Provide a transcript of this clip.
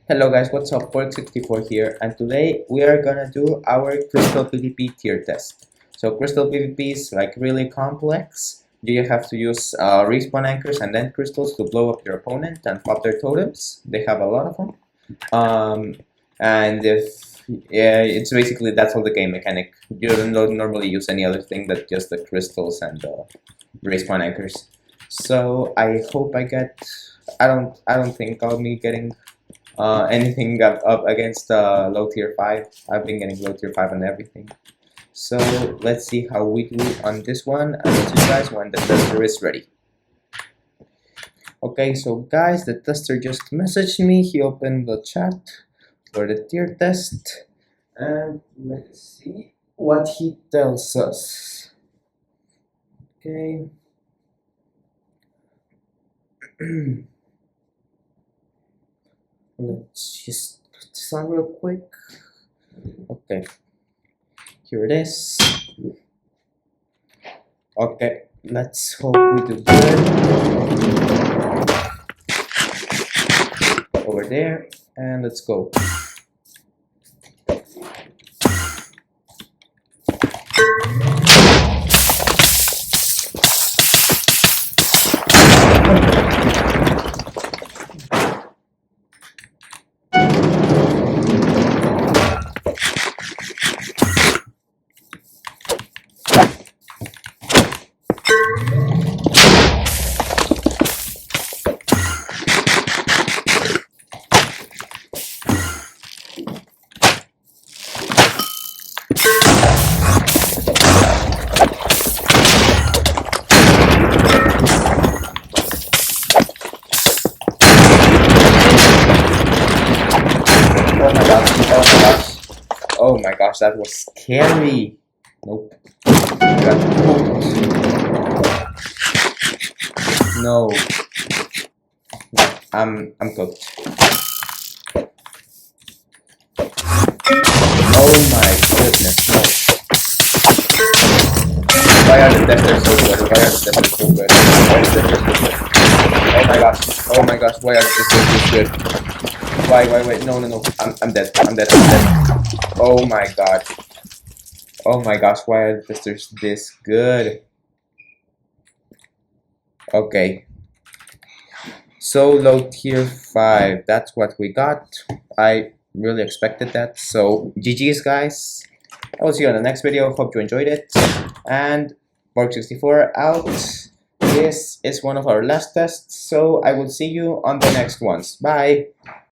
Hello guys, what's up? Pork64 here, and today we are gonna do our crystal PvP tier test. So crystal PvP is like really complex. You have to use respawn anchors and end crystals to blow up your opponent and pop their totems. They have a lot of them. And it's basically that's all the game mechanic. You don't normally use any other thing but just the crystals and the respawn anchors. So I hope I get. I don't think I'll be getting anything up against low tier 5. I've been getting low tier 5 on everything. So let's see how we do on this one. I'll see you guys when the tester is ready. Okay, so guys, the tester just messaged me. He opened the chat for the tier test. And let's see what he tells us. Okay. Let's just put this on real quick. Okay, here it is. Okay, let's hope we do good. Over there, and let's go. Oh my gosh, that was scary. Nope. Got hooked. No. I'm cooked. Oh my goodness, no. Why are the testers so good? Why are the testers so good? Why are the testers so good? Oh my gosh. Oh my gosh, why are the testers so good? Why, no, I'm dead, I'm dead. Oh my god. Oh my gosh, why are the testers this good? Okay. So low tier 5, that's what we got. I really expected that. So GG's guys. I will see you on the next video. Hope you enjoyed it. And Pork64 out. This is one of our last tests, so I will see you on the next ones. Bye!